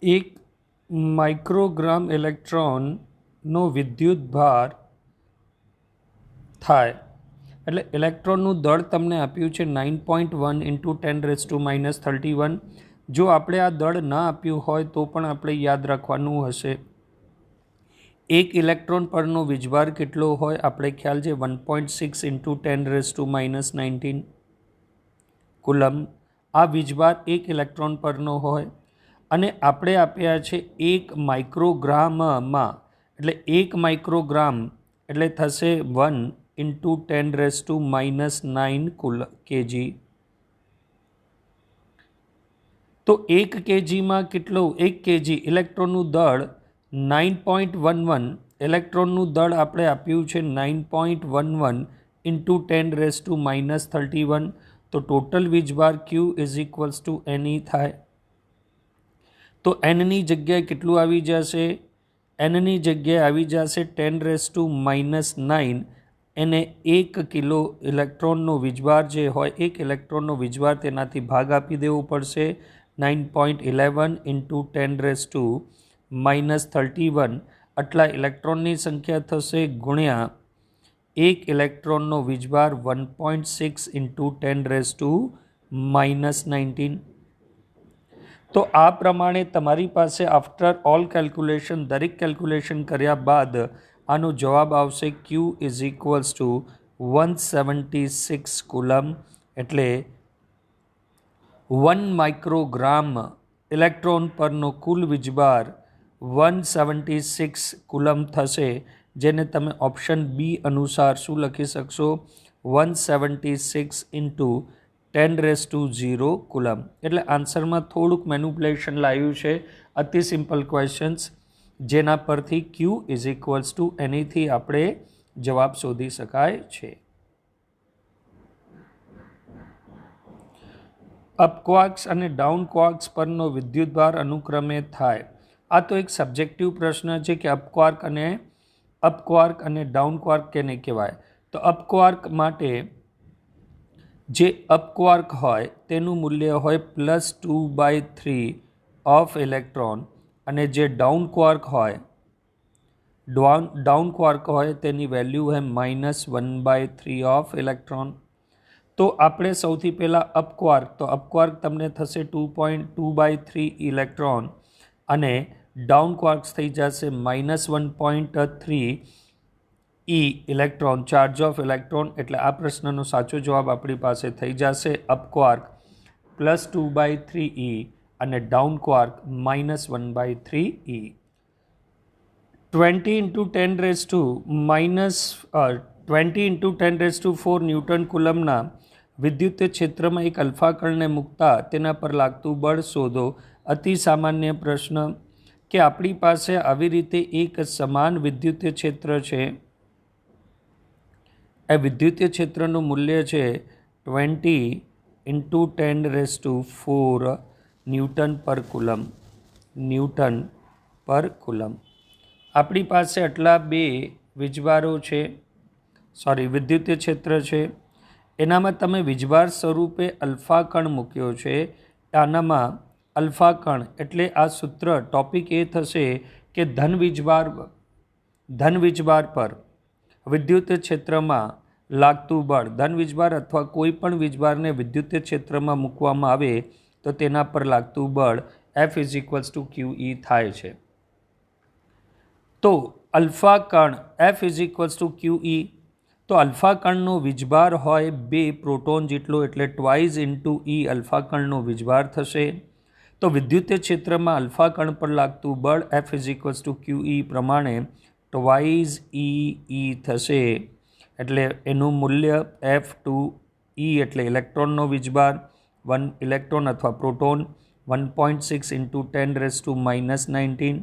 એક માઇક્રોગ્રામ ઇલેક્ટ્રોનનો વિદ્યુત ભાર થાય એટલે ઇલેક્ટ્રોનનું દળ તમને આપ્યું છે 9.1 ઇન્ટુ 10⁻⁻31. જો આપણે આ દળ ના આપ્યું હોય તો પણ આપણે યાદ રાખવાનું હશે એક ઇલેક્ટ્રોન પરનો વીજભાર કેટલો હોય આપણે ખ્યાલ છે 1.6 ઇન્ટુ 10⁻⁻19 કુલમ. આ વીજભાર એક ઇલેક્ટ્રોન પરનો હોય અને આપણે આપ્યા છે એક માઇક્રોગ્રામમાં એટલે એક માઇક્રોગ્રામ એટલે થશે 1 ઇન્ટુ 10⁻⁹ કેજી. તો એક કેજીમાં કેટલું એક કેજી ઇલેક્ટ્રોનનું દળ 9.11 ઇલેક્ટ્રોનનું દળ આપણે આપ્યું છે 9.11 ઇન્ટુ 10⁻31. તો ટોટલ વીજભાર Q is equals two NE થાય. તો એનની જગ્યાએ કેટલું આવી જશે એનની જગ્યાએ આવી જશે 10⁻⁹ એને 1 કિલો ઇલેક્ટ્રોનનો વીજભાર જે હોય એક ઇલેક્ટ્રોનનો વીજભાર તેનાથી ભાગ આપી દેવો પડશે 9.11 ઇન્ટુ 10⁻31 આટલા ઇલેક્ટ્રોનની સંખ્યા થશે ગુણ્યા એક ઇલેક્ટ્રોનનો વીજભાર 1.6 ઇન્ટુ 10⁻⁻19. તો આ પ્રમાણે તમારી પાસે આફ્ટર ઓલ કેલ્ક્યુલેશન દરેક કેલ્ક્યુલેશન કર્યા બાદ આનો જવાબ આવશે Q is equals two 176 coulomb. એટલે 1 માઇક્રોગ્રામ ઇલેક્ટ્રોન પરનો કુલ વીજભાર 176 કુલમ થશે, જેને તમે ઓપ્શન બી અનુસાર શું લખી શકશો 176 ઇન્ટુ 10⁻0 કુલમ. એટલે આન્સરમાં થોડુંક મેન્યુપ્યુલેશન લાવ્યું છે, અતિ સિમ્પલ ક્વેશ્ચન્સ જેના પરથી Q ઇઝ ઇક્વલ્સ ટુ એનીથી આપણે જવાબ શોધી શકાય છે. અપક્વાર્ક્સ અને ડાઉન ક્વાર્ક્સ પરનો વિદ્યુતભાર અનુક્રમે થાય. આ તો એક સબ્જેક્ટિવ પ્રશ્ન છે કે અપક્વાર્ક અને ડાઉન ક્વાર્ક કેને કહેવાય. તો અપક્વાર્ક માટે જે અપક્વાર્ક હોય તેનું મૂલ્ય હોય +2/3 ઓફ ઇલેક્ટ્રોન અને જે ડાઉન ક્વાર્ક હોય તેની વેલ્યુ હોય -1/3 ઓફ ઇલેક્ટ્રોન. તો આપણે સૌથી પહેલાં અપક્વાર્ક તમને થશે 2.2/3 ઇલેક્ટ્રોન અને ડાઉન ક્વાર્ક્સ થઈ જશે -1.3 ઇલેક્ટ્રોન ચાર્જ ઓફ ઇલેક્ટ્રોન. એટલે આ પ્રશ્નનો સાચો જવાબ આપણી પાસે થઈ જશે અપક્વાર્ક +2/3 અને ડાઉન ક્વાર્ક -1/3 20 × 10⁻4 ન્યૂટન કુલમના વિદ્યુત ક્ષેત્રમાં એક અલ્ફા કણને મૂકતા તેના પર લાગતું બળ શોધો. અતિ સામાન્ય પ્રશ્ન કે આપણી પાસે આવી રીતે એક સમાન વિદ્યુત ક્ષેત્ર છે. એ વિદ્યુત ક્ષેત્રનું મૂલ્ય છે 20 × 10⁻4 ન્યૂટન પર કુલમ. આપણી પાસે આટલા બે વીજભારો છે વિદ્યુત ક્ષેત્ર છે. એનામાં તમે વીજભાર સ્વરૂપે અલ્ફા કણ મૂક્યો છે. આનામાં અલ્ફા કણ એટલે આ સૂત્ર ટોપિક એ થશે કે ધન વીજભાર પર વિદ્યુત ક્ષેત્રમાં લાગતું બળ ધન વીજભાર અથવા કોઈ પણ વીજભારને વિદ્યુત ક્ષેત્રમાં મૂકવામાં આવે તો તેના પર લાગતું બળ F is equals two QE થાય છે. તો અલ્ફા કણ F is equals two QE. તો અલ્ફા કણનો વીજભાર હોય 2 પ્રોટોન જેટલો એટલે 2 × E અલ્ફા કણનો વીજભાર થશે. તો વિદ્યુત ક્ષેત્રમાં અલ્ફા કણ પર લાગતું બળ F is equals two QE પ્રમાણે 2 થશે. એટલે એનું મૂલ્ય F2E એટલે ઇલેક્ટ્રોનનો વીજભાર 1 ઇલેક્ટ્રોન અથવા પ્રોટોન 1.6 × 10⁻⁻19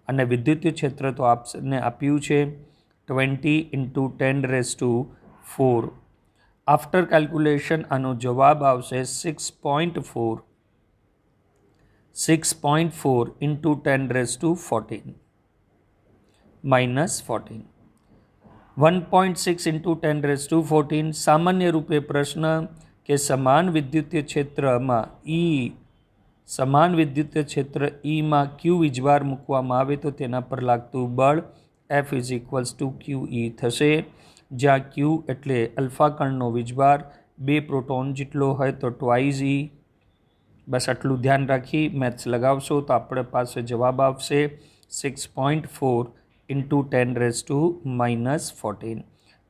અને વિદ્યુત ક્ષેત્ર તો આપને આપ્યું છે 20 × 10⁻4. આફ્ટર કેલ્ક્યુલેશન આનો જવાબ આવશે 6.4 × 10⁻14 -14. 1.6 × 10⁻14. સામાન્ય રૂપે પ્રશ્ન કે સમાન વિદ્યુત ક્ષેત્રમાં સમાન વિદ્યુત ક્ષેત્ર ઈમાં ક્યુ વીજભાર મૂકવામાં આવે તો તેના પર લાગતું બળ એફ ઇઝ ઇક્વલ્સ ટુ ક્યુ ઈ થશે, જ્યાં ક્યુ એટલે અલ્ફા કણનો વીજભાર 2 પ્રોટોન જેટલો હોય તો ટ્વાઇઝ ઈ. બસ આટલું ધ્યાન રાખી મેથ્સ લગાવશો તો આપણે પાસે જવાબ આવશે 6.4 ઇન્ટુ 10⁻⁻14,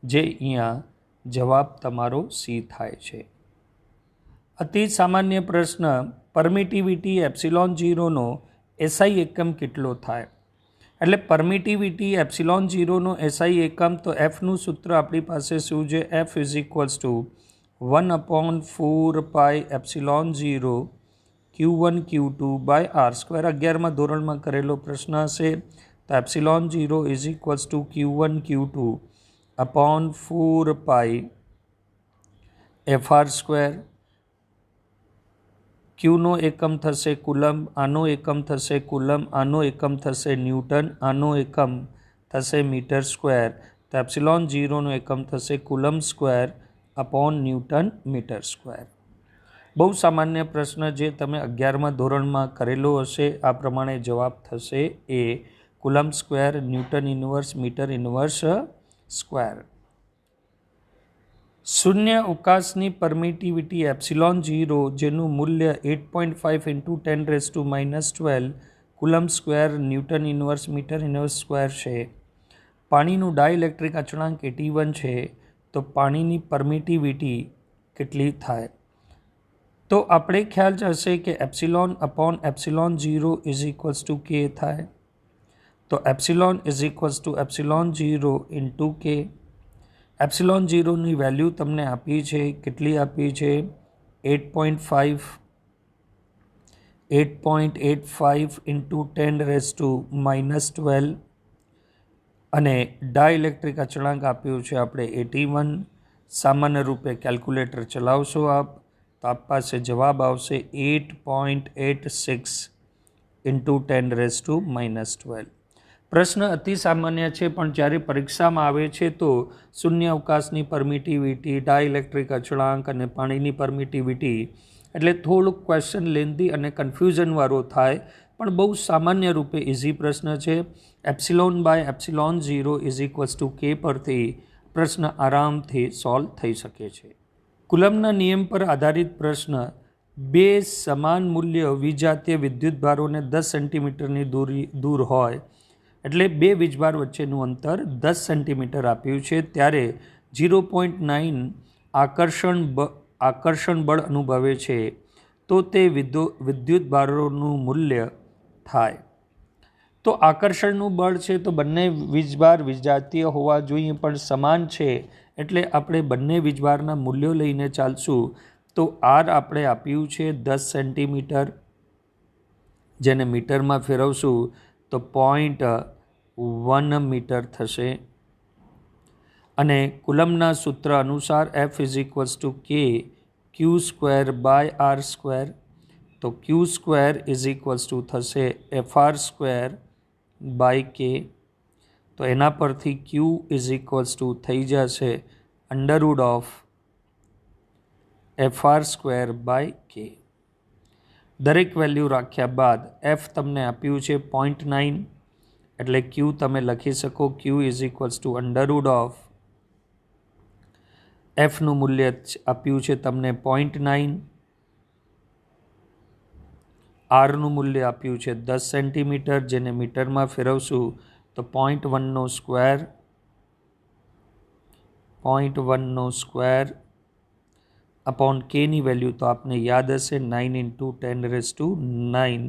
જે અહીંયા જવાબ તમારો સી થાય છે. અતિ સામાન્ય પ્રશ્ન, પરમિટિવિટી એપ્સિલોન 0નો એસઆઈ એકમ કેટલો થાય? એટલે પરમિટિવિટી એપ્સિલોન 0નો એસઆઈ એકમ તો એફનું સૂત્ર આપણી પાસે શું છે? F is equals to 1/4 pi epsilon 0 Q1 Q2 by R². 11મા ધોરણમાં કરેલો પ્રશ્ન હશે તો epsilon 0 is equals to Q1 Q2 upon 4 pi FR². ક્યુનો એકમ થશે કુલમ, આનો એકમ થશે કુલમ, આનો એકમ થશે ન્યૂટન, આનો એકમ થશે મીટર સ્ક્વેર. તો એપ્સિલોન 0નો એકમ થશે coulomb square upon newton metre square. બહુ સામાન્ય પ્રશ્ન જે તમે 11મા ધોરણમાં કરેલો હશે. આ પ્રમાણે જવાબ થશે એ coulomb square newton inverse metre inverse square. શૂન્ય અવકાશની પરમિટિવિટી એપ્સિલોન 0 જેનું મૂલ્ય 8.5 into 10⁻⁻12 coulomb square newton inverse metre inverse square છે. પાણીનું ડાયઇલેક્ટ્રિક અચળાંક 81 છે, તો પાણીની પરમિટિવિટી કેટલી થાય? તો આપણે ખ્યાલ હશે કે epsilon upon epsilon 0 is equals to કે થાય. તો epsilon is equals two epsilon 0 into કે. એપ્સિલોન 0ની વેલ્યુ તમને આપી છે, કેટલી આપી છે? 8.85 ઇન્ટુ 10⁻⁻12 અને ડાયઇલેક્ટ્રિક અચળાંક આપ્યું છે આપણે 81. સામાન્ય રૂપે કેલ્ક્યુલેટર ચલાવશો આપ તો આપ પાસે જવાબ આવશે 8.86 ઇન્ટુ 10⁻⁻12. પ્રશ્ન અતિ સામાન્ય છે, પણ જ્યારે પરીક્ષામાં આવે છે તો શૂન્ય અવકાશની પરમિટિવિટી, ડાયઇલેક્ટ્રિક અચળાંક અને પાણીની પરમિટિવિટી એટલે થોડુંક ક્વેશ્ચન લેન્ધી અને કન્ફ્યુઝનવાળો થાય, પણ બહુ સામાન્ય રૂપે ઇઝી પ્રશ્ન છે. Epsilon by epsilon 0 is equals to કે પરથી પ્રશ્ન આરામથી સોલ્વ થઈ શકે છે. કુલમના નિયમ પર આધારિત પ્રશ્ન, બે સમાન મૂલ્ય વિજાતીય વિદ્યુતભારોને 10 સેન્ટીમીટરની દૂર હોય એટલે બે વીજભાર વચ્ચેનું અંતર 10 સેન્ટીમીટર આપ્યું છે, ત્યારે 0.9 આકર્ષણ બળ અનુભવે છે, તો તે વિદ્યુતભારોનું મૂલ્ય થાય. તો આકર્ષણનું બળ છે તો બંને વીજભાર વિજાતીય હોવા જોઈએ પણ સમાન છે, એટલે આપણે બંને વીજભારના મૂલ્યો લઈને ચાલશું. તો આર આપણે આપ્યું છે 10 સેન્ટીમીટર, જેને મીટરમાં ફેરવશું તો 0.1 મીટર થશે. અને કુલમના સૂત્ર અનુસાર એફ ઇઝ ઇક્વલ્સ ટુ કે Q square by R square. તો Q square is equals two થશે FR² બાય કે. તો એના પરથી ક્યુ ઇઝ ઇક્વલ્સ ટુ થઈ જશે √ FR² બાય કે. દરેક વેલ્યુ રાખ્યા બાદ એફ તમને આપ્યું છે 0.9, એટલે ક્યુ તમે લખી શકો ક્યુ ઇઝ ઇક્વલ્સ ટુ √ એફનું મૂલ્ય આપ્યું છે તમને 0.9, આરનું મૂલ્ય આપ્યું છે 10 સેન્ટીમીટર, જેને મીટરમાં ફેરવશું તો 0.1નો સ્ક્વેર અપોન કેની વેલ્યુ તો આપને યાદ હશે 9 ઇન્ટુ 10⁻⁹.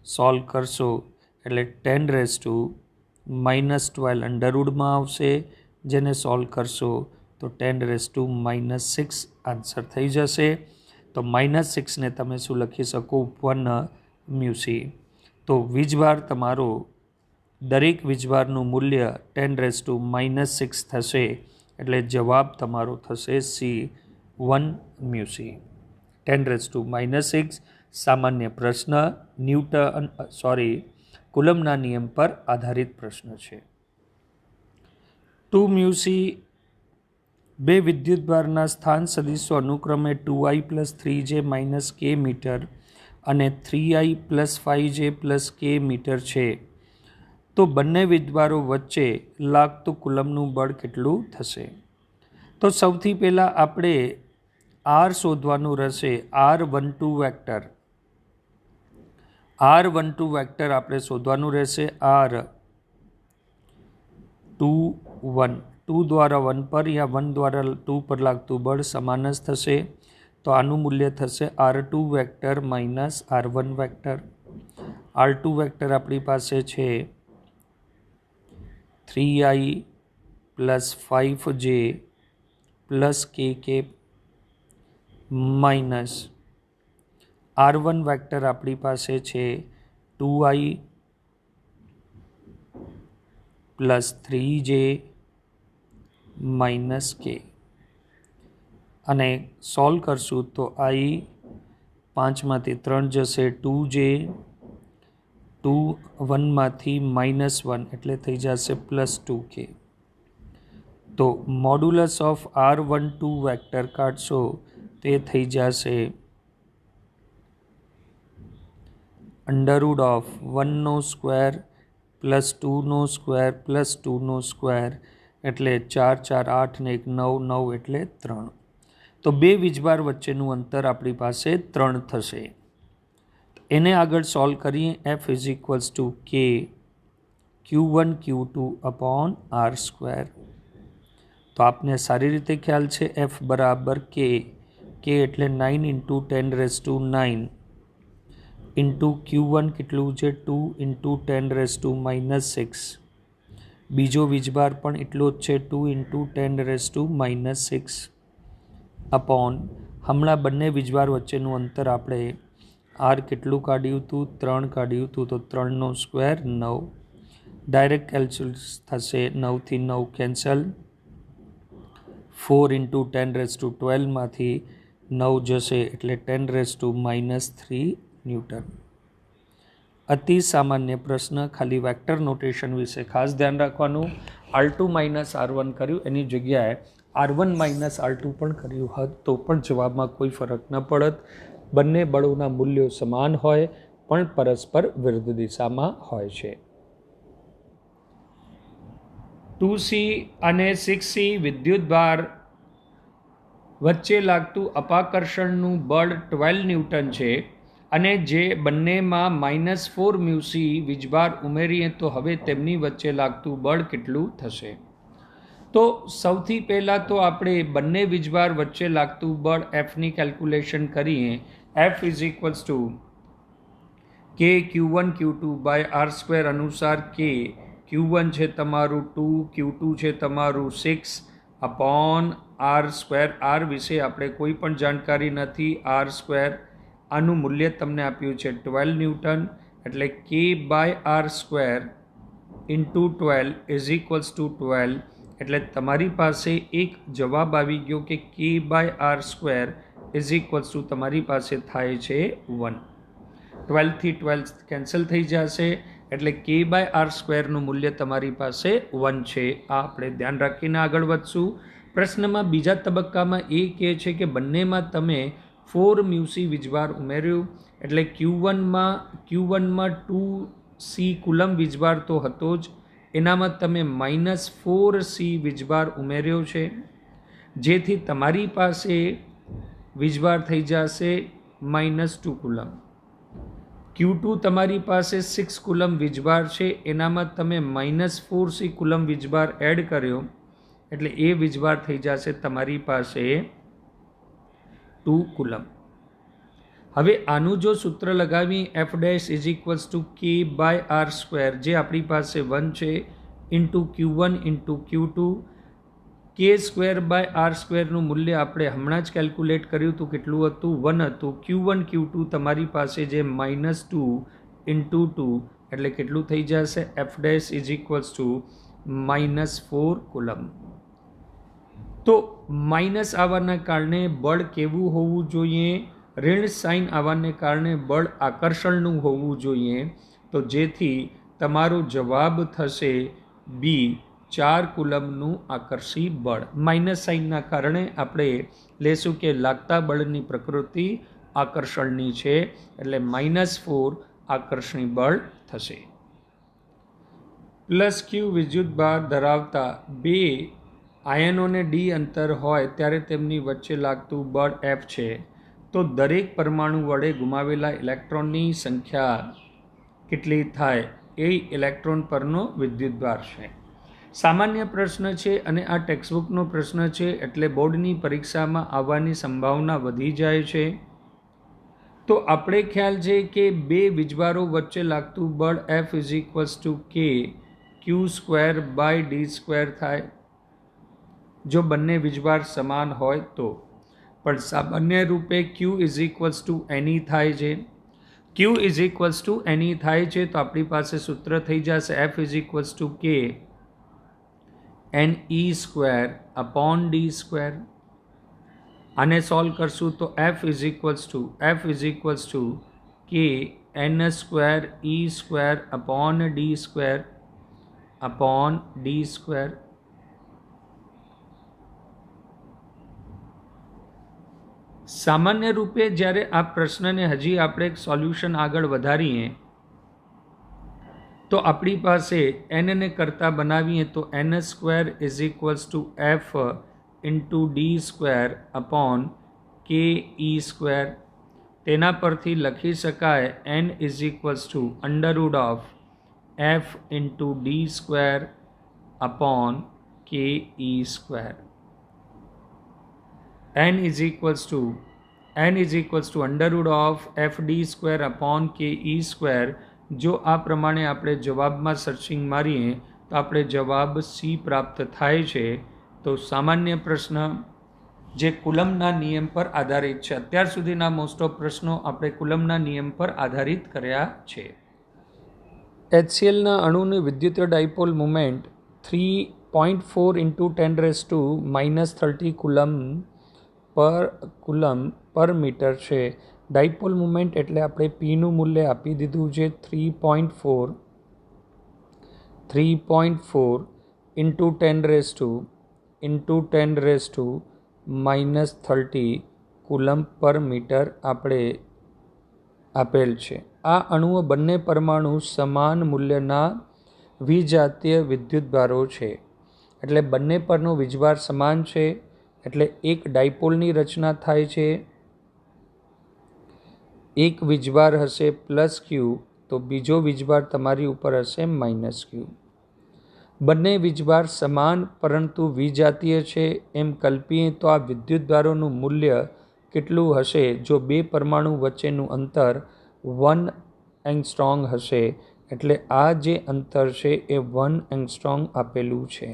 સોલ્વ કરશો એટલે 10⁻⁻12 √ આવશે, જેને સોલ્વ કરશો તો 10⁻⁻6 આન્સર થઈ જશે. તો -6ને તમે શું લખી શકો? 1μc. તો વીજભાર તમારો દરેક વીજભારનું મૂલ્ય 10⁻⁻6 થશે, એટલે જવાબ તમારો થશે સી 1μc. 10⁻⁻6 સામાન્ય પ્રશ્ન, કુલમના નિયમ પર આધારિત પ્રશ્ન છે. 2μc બે વિદ્યુતભારના સ્થાન સદિશો અનુક્રમે 2i + 3j - k મીટર અને 3I + 5J + K મીટર છે, તો બંને વીજભારો વચ્ચે લાગતું કુલમનું બળ કેટલું થશે? તો સૌથી પહેલાં આપણે R શોધવાનું રહેશે. R12 વેક્ટર આપણે શોધવાનું રહેશે. R21 2 દ્વારા 1 પર યા 1 દ્વારા 2 પર લાગતું બળ સમાન જ થશે. તો આનું મૂલ્ય થશે R2 vector minus R1 vector. R2 vector આપણી પાસે છે 3I + 5J + KK minus R1 vector આપણી પાસે છે 2I + 3J - K. અને સોલ્વ કરશું તો I 5માંથી 3 જશે, 2J 2 1માંથી -1 એટલે થઈ જશે +2K. તો મોડ્યુલસ ઓફ R12 વેક્ટર કાઢશો તે થઈ જશે √1² + 2² + 2² એટલે 4 4 8 ને 1 9 9 એટલે 3. તો બે વીજભાર વચ્ચેનું અંતર આપણી પાસે 3 થશે. એને આગળ સોલ્વ કરીએ. F = K Q1 Q2 / R². તો આપને સારી રીતે ખ્યાલ છે F બરાબર K એટલે 9 × 10⁹ ઇન્ટુ Q1 કેટલું છે 2 × 10⁻⁻6. બીજો વીજભાર પણ એટલો જ છે 2 × 10⁻⁻6 અપોન હમણાં બંને વીજભાર વચ્ચેનું અંતર આપણે R કેટલું કાઢ્યું હતું 3 કાઢ્યું હતું. તો 3 નો સ્ક્વેર 9. ડાયરેક્ટ કેલ્ક્યુલેટ થશે. 9 થી 9 કેન્સલ. 4 × 10⁻12 માંથી 9 જશે એટલે 10⁻³ ન્યૂટન. અતિ સામાન્ય પ્રશ્ન. ખાલી વેક્ટર નોટેશન વિશે ખાસ ધ્યાન રાખવાનું. R2 - R1 કર્યું એની જગ્યાએ R1 - R2 પણ કર્યું હોત તો પણ જવાબમાં કોઈ ફરક ન પડત. બંને બળોના મૂલ્યો સમાન હોય પણ પરસ્પર વિરુદ્ધ દિશામાં હોય છે. 2C અને 6C વિદ્યુતભાર વચ્ચે લાગતું અપાકર્ષણનું બળ 12 ન્યૂટન છે અને જે બંનેમાં -4μc વીજભાર ઉમેરીએ તો હવે તેમની વચ્ચે લાગતું બળ કેટલું થશે? તો સૌથી પહેલાં તો આપણે બંને વીજભાર વચ્ચે લાગતું બળ Fની કેલ્ક્યુલેશન કરીએ. F = K Q1 Q2 / R² અનુસાર K Q1 છે તમારું 2, Q2 છે તમારું 6 અપોન R². R વિશે આપણે કોઈ પણ જાણકારી નથી. R². આનું મૂલ્ય તમને આપ્યું છે 12 ન્યૂટન એટલે K/R² × 12 = 12. એટલે તમારી પાસે એક જવાબ આવી ગયો કે K/R² તમારી પાસે થાય છે 1. 12 થી 12 કેન્સલ થઈ જશે એટલે K/R² નું મૂલ્ય તમારી પાસે 1 છે. આ આપણે ધ્યાન રાખીને આગળ વધશું. પ્રશ્નમાં બીજા તબક્કામાં એ કહે છે કે બંનેમાં તમે 4μc વીજભાર ઉમેર્યું એટલે Q1માં 2C કુલમ વીજભાર તો હતો જ, એનામાં તમે -4C વીજભાર ઉમેર્યો છે જેથી તમારી પાસે વીજભાર થઈ જશે -2 કુલમ. Q2 તમારી પાસે 6 કુલમ વીજભાર છે એનામાં તમે -4C કુલમ વીજભાર એડ કર્યો એટલે એ વીજભાર થઈ જશે તમારી પાસે 2 કુલમ. હવે આનું જો સૂત્ર લગાવી F' = K/R² જે આપણી પાસે 1 છે into Q1 into Q2. K²/R² નું મૂલ્ય આપણે હમણાં જ કેલ્ક્યુલેટ કર્યું હતું. કેટલું હતું? 1 હતું. Q1 Q2 તમારી પાસે જે -2 ઇન્ટુ 2 એટલે કેટલું થઈ જશે? F' = -4 coulomb. તો માઇનસ આવવાના કારણે બળ કેવું હોવું જોઈએ? ઋણ સાઇન આવવાને કારણે બળ આકર્ષણનું હોવું જોઈએ. તો જેથી તમારો જવાબ થશે B 4 કુલમનું આકર્ષી બળ. માઇનસ સાઇનના કારણે આપણે લેશું કે લાગતા બળની પ્રકૃતિ આકર્ષણની છે, એટલે -4 આકર્ષણી બળ થશે. +q વિદ્યુતભાર ધરાવતા બે આયનોને d અંતર હોય ત્યારે તેમની વચ્ચે લાગતું બળ F છે. તો દરેક પરમાણુ વડે ગુમાવેલા ઇલેક્ટ્રોનની સંખ્યા કેટલી થાય એ ઇલેક્ટ્રોન પરનો વિદ્યુતભાર છે. સામાન્ય પ્રશ્ન છે અને આ ટેક્સ્ટબુકનો પ્રશ્ન છે, એટલે બોર્ડની પરીક્ષામાં આવવાની સંભાવના વધી જાય છે. તો આપણે ખ્યાલ છે કે બે વીજભારો વચ્ચે લાગતું બળ F = K q²/d² થાય જો બંને વીજભાર સમાન હોય તો. પણ સામાન્ય રૂપે q = ne થાય છે. q ne થાય છે તો આપણી પાસે સૂત્ર થઈ જશે F = K ne²/d². આને સોલ્વ કરશું તો F = K n²e²/d². સામાન્ય રૂપે જ્યારે આ પ્રશ્નને હજી આપણે એક સોલ્યુશન આગળ વધારીએ તો આપણી પાસે n ને કરતા બનાવીએ તો n² = F d²/ke². તેના પરથી લખી શકાય n = √f d²/ke². n = √f(d²/ke²). જો આ પ્રમાણે આપણે જવાબમાં સર્ચિંગ મારીએ તો આપણે જવાબ C પ્રાપ્ત થાય છે. તો સામાન્ય પ્રશ્ન જે કુલમ્બના નિયમ પર આધારિત છે. અત્યાર સુધીના મોસ્ટ ઓફ પ્રશ્નો આપણે કુલમ્બના નિયમ પર આધારિત કર્યા છે. HClના અણુની વિદ્યુતીય ડાયપોલ મોમેન્ટ 3.4 × 10 કુલમ્બ પર મીટર છે. ડાયપોલ મોમેન્ટ એટલે આપણે પીનું મૂલ્ય આપી દીધું છે 3.4 × 10 કુલમ્બ પર મીટર આપણે આપેલ છે. આ અણુઓ બંને પરમાણુ સમાન મૂલ્યના વિજાતીય વિદ્યુતભારો છે. એટલે બંને પરનો વીજભાર સમાન છે, એટલે એક ડાયપોલની રચના થાય છે. એક વીજભાર હશે +q તો બીજો વીજભાર તમારી ઉપર હશે -q. બંને વીજભાર સમાન પરંતુ વિજાતીય છે એમ કલ્પીએ તો આ વિદ્યુતભારોનું મૂલ્ય કેટલું હશે જો બે પરમાણુ વચ્ચેનું અંતર 1 એંગસ્ટ્રોમ હશે. એટલે આ જે અંતર છે એ 1 એંગસ્ટ્રોમ આપેલું છે.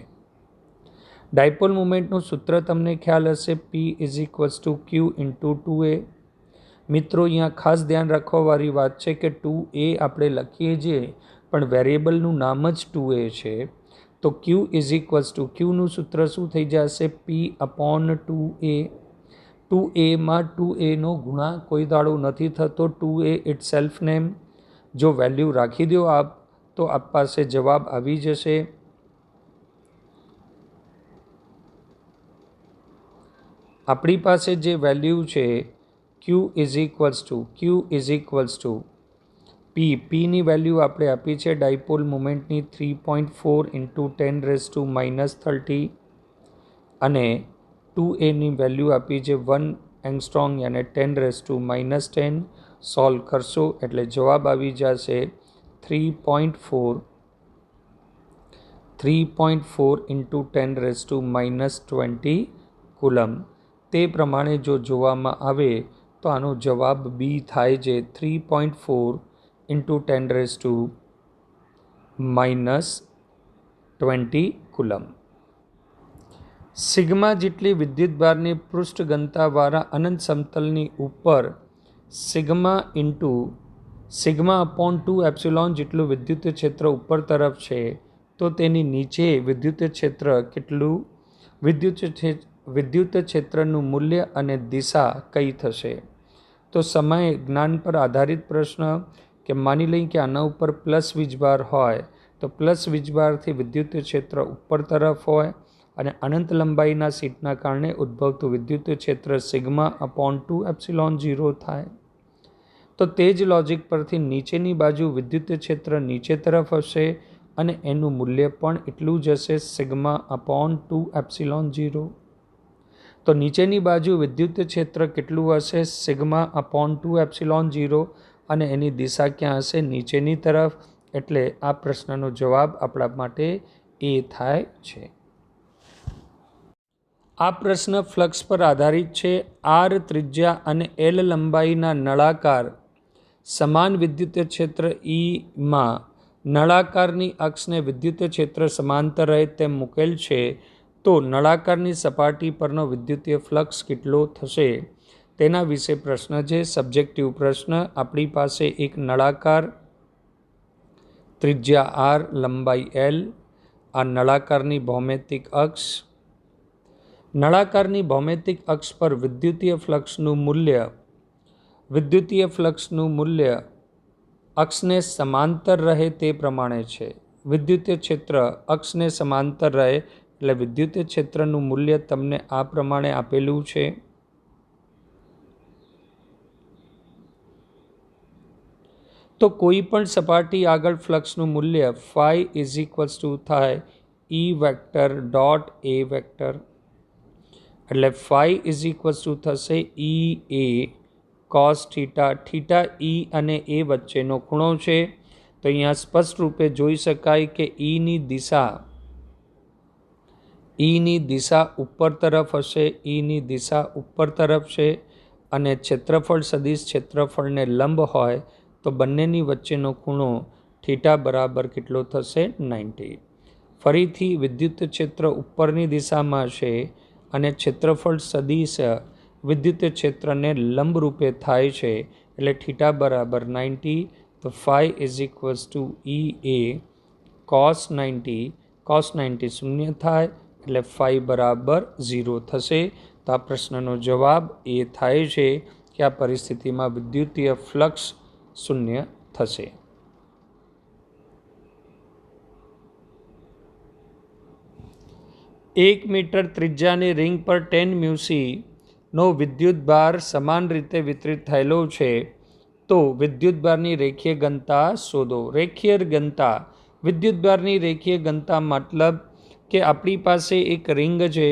ડાયપોલ મોમેન્ટનું સૂત્ર તમને ખ્યાલ હશે P = Q × 2a. મિત્રો અહીંયા ખાસ ધ્યાન રાખવાવાળી વાત છે કે 2a આપણે લખીએ છીએ પણ વેરિયેબલનું નામ જ 2a છે. તો Q = Qનું સૂત્ર શું થઈ જશે P/2a. 2a માં 2a નો ગુણાંક કોઈ દાડો નથી થતો. 2a ઇટસેલ્ફ નેમ જો વેલ્યુ રાખી દો આપ તો આપ પાસે જવાબ આવી જશે. આપણી પાસે જે વેલ્યુ છે Q = Pની વેલ્યુ આપણે આપી છે ડાયપોલ મોમેન્ટની 3.4 × 10 - 30 અને 2aની વેલ્યુ આપી છે 1 એંગસ્ટ્રોમ યાને 10 - 10. સોલ્વ કરશો એટલે જવાબ આવી જશે 3.4 × 10 - 20 કુલમ્બ. તે પ્રમાણે જો જોવામાં આવે તો આનો જવાબ B થાય છે 3.4 × 10 - 20 કુલમ્બ. સિગ્મા જેટલી વિદ્યુતભારની પૃષ્ઠ ઘનતાવાળા અનંત સમતલની ઉપર સિગ્મા/2 એપ્સિલોન જેટલું વિદ્યુત ક્ષેત્ર ઉપર તરફ છે તો તેની નીચે વિદ્યુત ક્ષેત્ર કેટલું? વિદ્યુત ક્ષેત્રનું મૂલ્ય અને દિશા કઈ થશે? તો સમય જ્ઞાન પર આધારિત પ્રશ્ન કે માની લઈએ કે આના ઉપર પ્લસ વીજભાર હોય તો પ્લસ વીજભારથી વિદ્યુત ક્ષેત્ર ઉપર તરફ હોય અને અનંત લંબાઈના શીટના કારણે ઉદ્ભવતું વિદ્યુત ક્ષેત્ર સિગ્મા/2 એપ્સિલોન 0 થાય. તો તે જ લોજિક પરથી નીચેની બાજુ વિદ્યુત ક્ષેત્ર નીચે તરફ હશે અને એનું મૂલ્ય પણ એટલું જ હશે σ/2ε0. તો નીચેની બાજુ વિદ્યુત ક્ષેત્ર કેટલું હશે σ/2ε0 અને એની દિશા ક્યાં હશે નીચેની તરફ. એટલે આ પ્રશ્નનો જવાબ આપણા માટે એ થાય છે. આ પ્રશ્ન ફ્લક્સ પર આધારિત છે. આર ત્રિજ્યા અને એલ લંબાઈના નળાકાર સમાન વિદ્યુત ક્ષેત્ર ઈમાં નળાકારની અક્ષને વિદ્યુત ક્ષેત્ર સમાંતર રહે તેમ મૂકેલ છે. તો નળાકારની સપાટી પરનો વિદ્યુતીય ફ્લક્સ કેટલો થશે તેના વિશે પ્રશ્ન છે. સબ્જેક્ટિવ પ્રશ્ન. આપણી પાસે એક નળાકાર ત્રિજ્યા આર લંબાઈ એલ, આ નળાકારની ભૌમિતિક અક્ષ. નળાકારની ભૌમિતિક અક્ષ પર વિદ્યુતીય ફ્લક્સનું મૂલ્ય અક્ષને સમાંતર રહે તે પ્રમાણે છે. વિદ્યુતીય ક્ષેત્ર અક્ષને સમાંતર રહે એટલે વિદ્યુતીય ક્ષેત્રનું મૂલ્ય તમને આ પ્રમાણે આપેલું છે. તો કોઈ પણ સપાટી આગળ ફ્લક્સનું મૂલ્ય phi થાય E vector dot A vector. એટલે phi થશે EA cos theta. Theta E અને A વચ્ચેનો ખૂણો છે. તો અહીંયા સ્પષ્ટ રૂપે જોઈ શકાય કે ઈની દિશા ઉપર તરફ હશે. ઈની દિશા ઉપર તરફ છે અને ક્ષેત્રફળ સદિશ ક્ષેત્રફળને લંબ હોય તો બંનેની વચ્ચેનો ખૂણો થીટા બરાબર કેટલો થશે 90. ફરીથી વિદ્યુત ક્ષેત્ર ઉપરની દિશામાં છે અને ક્ષેત્રફળ સદિશ વિદ્યુત ક્ષેત્રને લંબ રૂપે થાય છે એટલે થીટા બરાબર 90. તો phi EA cos 90 શૂન્ય થાય એટલે phi બરાબર 0 થશે. તો આ પ્રશ્નનો જવાબ એ થાય છે કે આ પરિસ્થિતિમાં વિદ્યુતીય ફ્લક્સ શૂન્ય થશે. એક મીટર ત્રિજ્યાની રિંગ પર 10 મ્યુસી નો વિદ્યુતભાર સમાન રીતે વિતરિત થયેલો છે. તો વિદ્યુતભારની રેખીય ઘનતા શોધો. રેખીય ઘનતા વિદ્યુતભારની રેખીય ઘનતા મતલબ કે આપણી પાસે એક રિંગ છે.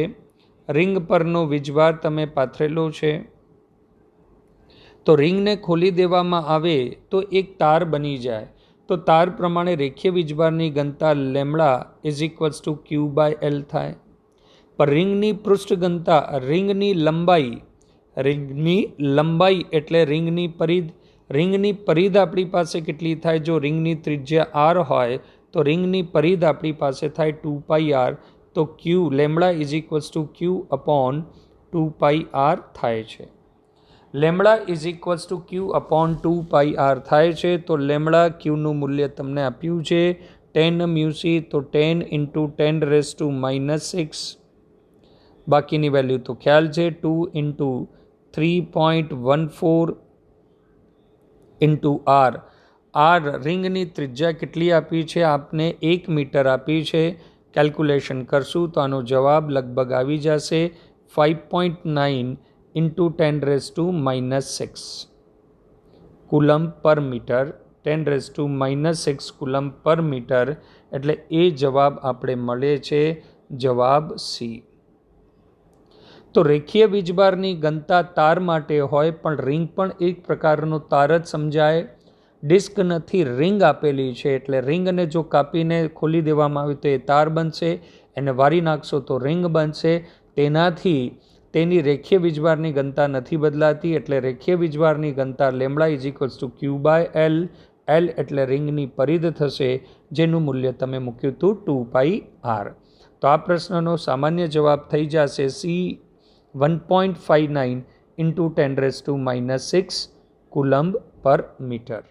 રિંગ પરનો વીજભાર તમે પાથરેલો છે. તો રિંગને ખોલી દેવામાં આવે તો એક તાર બની જાય. તો તાર પ્રમાણે રેખીય વીજભારની ઘનતા લેમડા Q/L થાય. પણ રિંગની પૃષ્ઠ ઘનતા રિંગની લંબાઈ એટલે રિંગની પરિધ આપણી પાસે કેટલી થાય? જો રિંગની ત્રિજ્યા r હોય તો રિંગની પરિધ આપણી પાસે થાય 2πr. તો લેમડા Q/2πr થાય છે. લેમડા Q/2πr થાય છે. તો લેમડા ક્યુનું મૂલ્ય તમને આપ્યું છે 10 મ્યુસી. તો 10 × 10⁻⁶. બાકીની વેલ્યુ તો ખ્યાલ છે. 2 × 3.14 r. r રિંગની ત્રિજ્યા કેટલી આપી છે? આપને 1 મીટર આપી છે. કેલ્ક્યુલેશન કરશું તો આનો જવાબ લગભગ આવી જશે 5.9 × 10⁻⁶ કુલમ્બ પર મીટર. 10⁻⁶ કુલમ્બ પર મીટર. એટલે એ જવાબ આપણે મળે છે જવાબ સી. તો રેખીય વીજભારની ઘનતા તાર માટે હોય પણ રિંગ પણ એક પ્રકારનો તાર જ સમજાય. ડિસ્ક નથી, રિંગ આપેલી છે એટલે રિંગને જો કાપીને ખોલી દેવામાં આવે તો એ તાર બનશે. એને વારી નાખશો તો રિંગ બનશે. તેનાથી તેની રેખીય વીજભારની ઘનતા નથી બદલાતી. એટલે રેખીય વીજભારની ઘનતા લેમડા Q/L. L એટલે રિંગની પરિધ થશે જેનું મૂલ્ય તમે મૂક્યું હતું 2πr. તો આ પ્રશ્નનો સામાન્ય જવાબ થઈ જશે સી 1.59 × 10⁻⁶ કુલમ્બ પર મીટર.